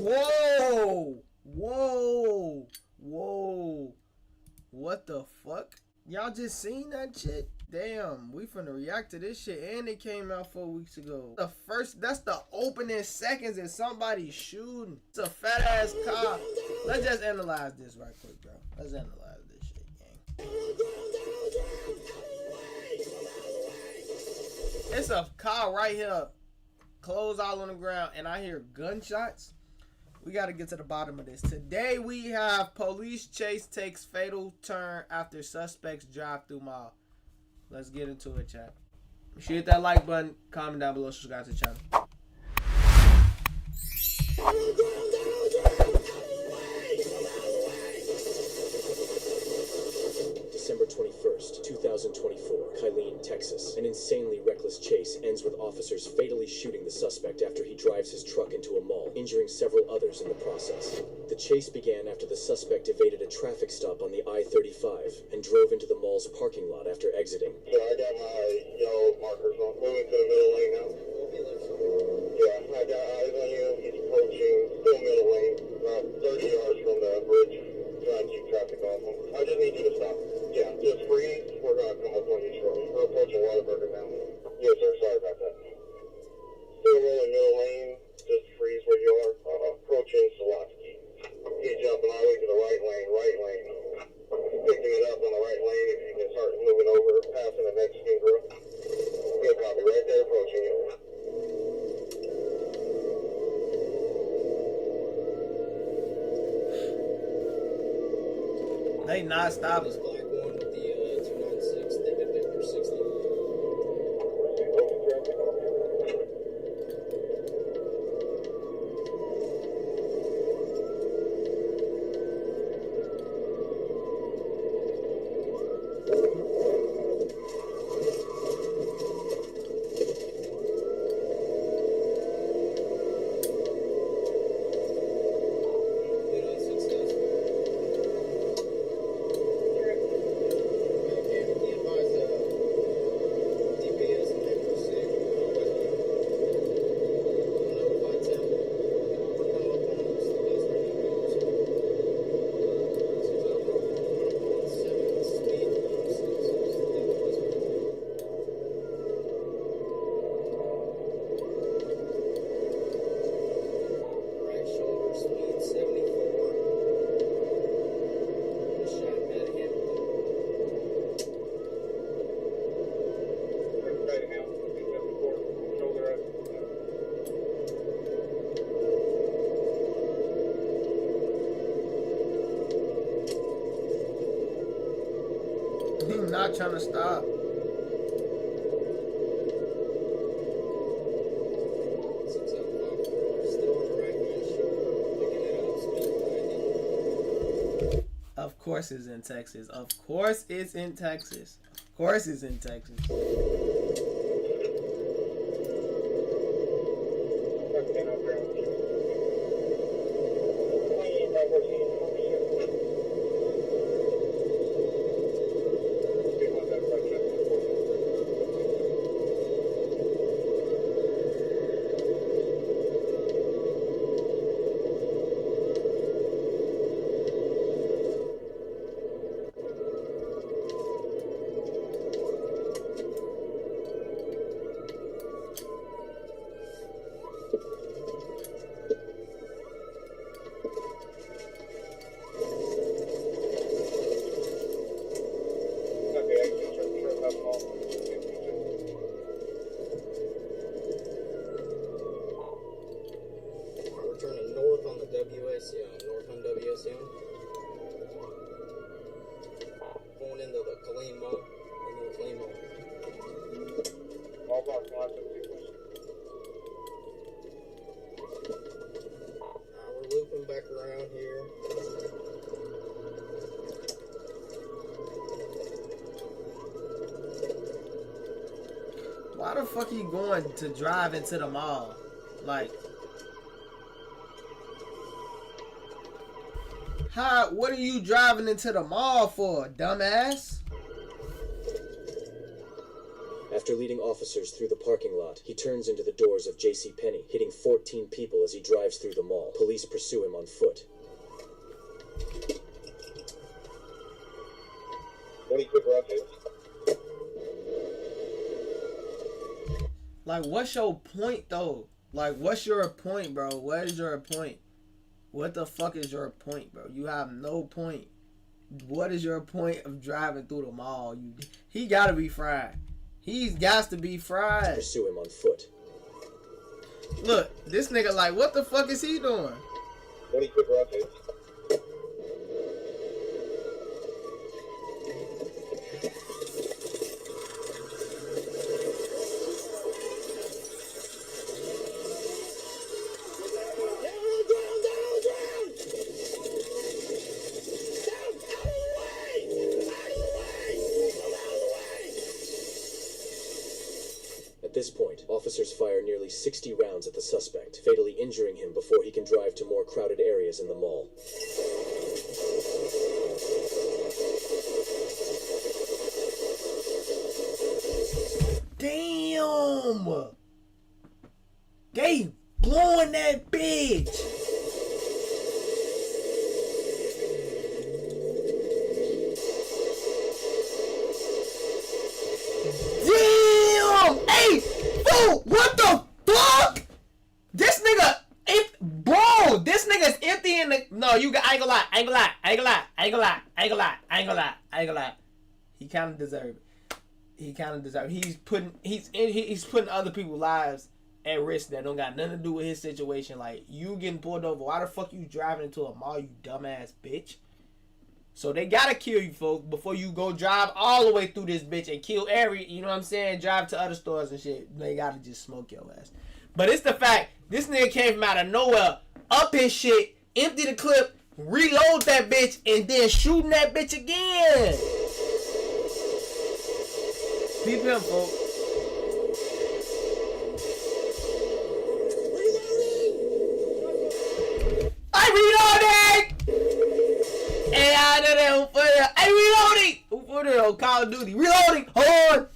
Whoa! Whoa! Whoa! What the fuck? Y'all just seen that shit? Damn, we finna react to this shit, and it came out 4 weeks ago. That's the opening seconds and somebody shooting. It's a fat ass car. Let's just analyze this right quick, bro. Let's analyze this shit, gang. It's a car right here, clothes all on the ground, and I hear gunshots. We got to get to the bottom of this. Today we have police chase takes fatal turn after suspects drive through mall. Let's get into it, chat. Make sure you hit that like button, comment down below, subscribe to the channel. December 21st, 2024, Killeen, Texas. An insanely reckless chase ends with officers fatally shooting the suspect after he drives his truck into a mall, injuring several others in the process. The chase began after the suspect evaded a traffic stop on the I-35 and drove into the mall's parking lot after exiting. Yeah, I got my yellow markers on. Moving to the middle lane now. Yeah, I got eyes on you. He's approaching, still middle lane, about 30 yards from the bridge. Trying to keep traffic off him. I just need you to stop. Yeah, just freeze. We're going to come up on you shortly. We're approaching Whataburger now. Yes, sir. Sorry about that. Still rolling middle lane. Just freeze where you are. Approaching Swarovski. He's jumping all the way to the right lane. Picking it up on the right lane. If you can start moving over, passing the Mexican grill. Good copy. Right there, approaching you. They not stopping. Black one with the 296. They did it for 60. He's not trying to stop. Of course it's in Texas. Of course it's in Texas. Of course it's in Texas. North on WSM. Going into the Killeen Mall. Into the Killeen Mall. All parking lots in sequence. We're looping back around here. Why the fuck are you going to drive into the mall? Like, how? What are you driving into the mall for, dumbass? After leading officers through the parking lot, he turns into the doors of JCPenney, hitting 14 people as he drives through the mall. Police pursue him on foot. 20 quick rockets. Like, what's your point, though? Like, what's your point, bro? What is your point? What the fuck is your point, bro? You have no point. What is your point of driving through the mall? He gotta be fried. He's got to be fried. Pursue him on foot. Look, this nigga like, what the fuck is he doing? 20 quick rockets. At this point, officers fire nearly 60 rounds at the suspect, fatally injuring him before he can drive to more crowded areas in the mall. Damn! They blowing that bitch! Hey, fool, what the fuck? This nigga, bro, this nigga's empty in the. No, I ain't gonna lie. He kind of deserve it. He's putting other people's lives at risk that don't got nothing to do with his situation. Like, you getting pulled over. Why the fuck you driving into a mall, you dumbass bitch? So they gotta kill you, folks, before you go drive all the way through this bitch and kill you know what I'm saying, drive to other stores and shit. They gotta just smoke your ass. But it's the fact, this nigga came from out of nowhere, up his shit, empty the clip, reload that bitch, and then shooting that bitch again. Peep him, folks. Hey, I know that. Who put it? Hey, reloading! Who put it on Call of Duty? Reloading! Hold on!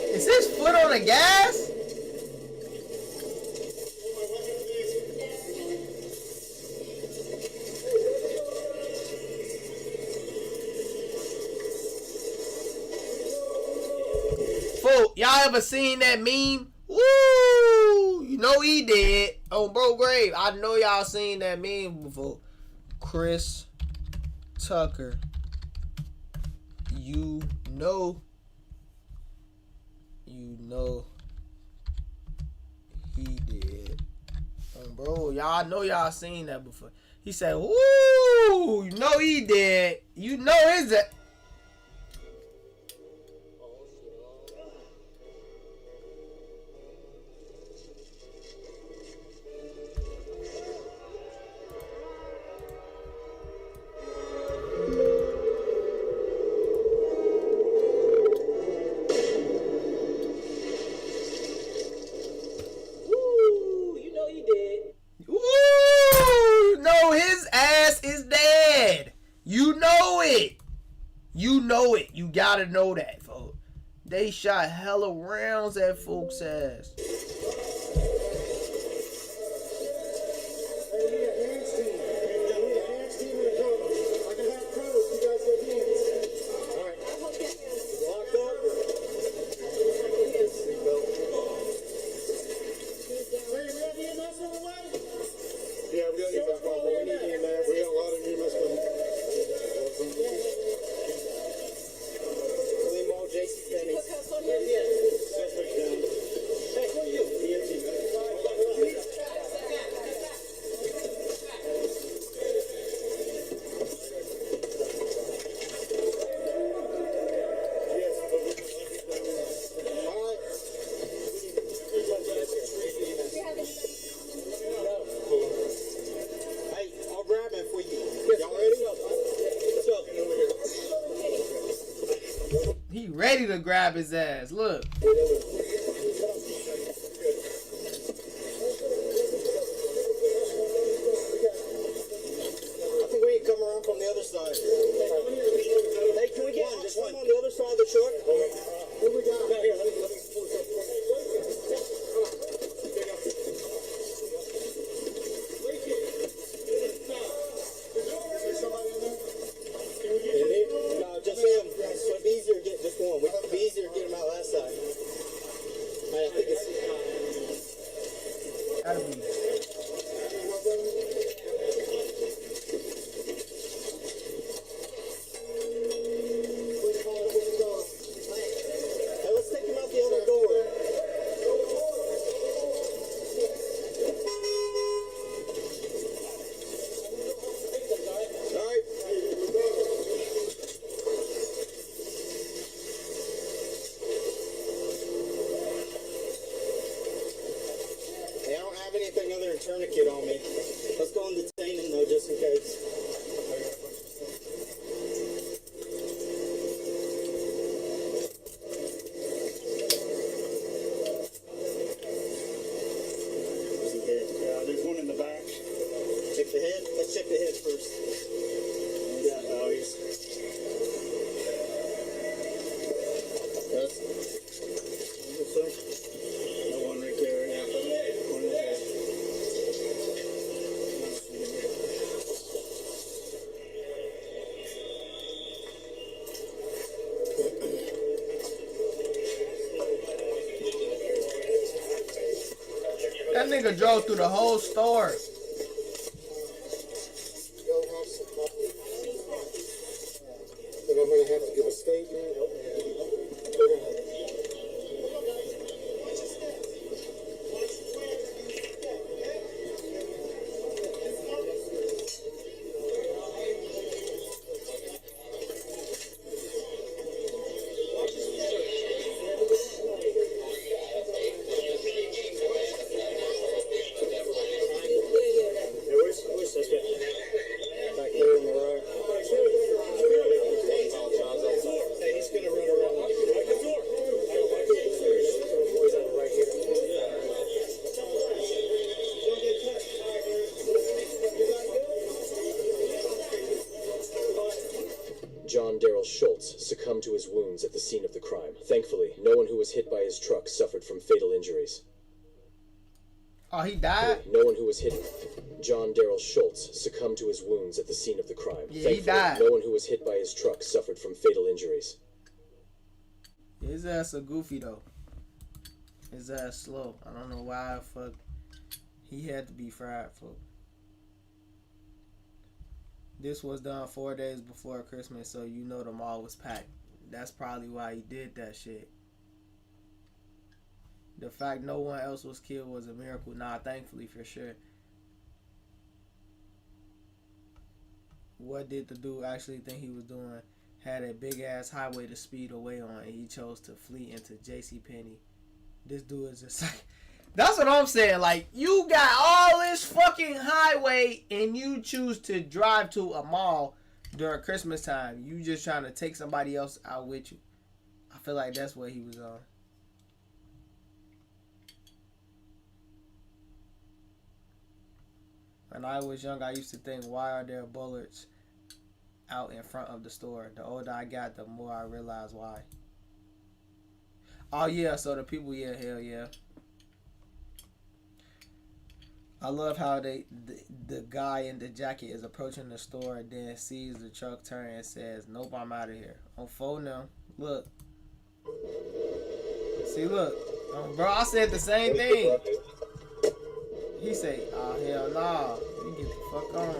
Is his foot on the gas? Fool, y'all ever seen that meme? Woo! You know he did. On Bro Grave. I know y'all seen that meme before. Chris Tucker. You know he did. Bro, y'all know y'all seen that before. He said, woo! You know he did. You know is it? You know it. You gotta know that, folks. They shot hella rounds at folks' ass. ready to grab his ass. Look. I think we can come around from the other side. Hey, can we get just one on the other side of the truck? What we got? Here, let me pull this up. No, just him. It would be easier to get just one. It would be easier to get him out that side. I think it's... Gotta be. Hey, let's take him out the other door. All right. Hey, I don't have anything other than tourniquet on me. Let's go and detain him though, just in case. There's one in the back. Check the head. Let's check the head first. Yeah, oh, he's... Yes. No one right there. Yeah. One in the head. That nigga drove through the whole store. But I'm gonna have to give a statement. Back there on the right. Hey, he's gonna run around. Right here. John Darrell Schultz succumbed to his wounds at the scene of the crime. Thankfully, no one who was hit by his truck suffered from fatal injuries. Oh, he died? No one who was hit. John Darrell Schultz succumbed to his wounds at the scene of the crime. Yeah, he Thankfully, died. no one who was hit by his truck suffered from fatal injuries. His ass a goofy though. His ass slow. I don't know why fuck he had to be fried, fuck. This was done 4 days before Christmas, so you know the mall was packed. That's probably why he did that shit. The fact no one else was killed was a miracle. Nah, thankfully for sure. What did the dude actually think he was doing? Had a big ass highway to speed away on, and he chose to flee into JCPenney. This dude is just like, that's what I'm saying. Like, you got all this fucking highway and you choose to drive to a mall during Christmas time. You just trying to take somebody else out with you. I feel like that's what he was on. When I was young, I used to think, why are there bullets out in front of the store? The older I got, the more I realized why. Oh yeah, so the people, yeah, hell yeah. I love how the guy in the jacket is approaching the store and then sees the truck turn and says, nope, I'm out of here. On phone now. Look. See, look. Bro, I said the same thing. He say, oh, hell nah. You get the fuck on.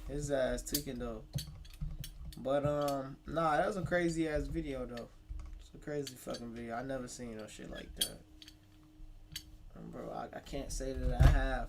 His ass tweaking though. But, nah, that was a crazy ass video though. It's a crazy fucking video. I never seen no shit like that. Bro, I can't say that I have.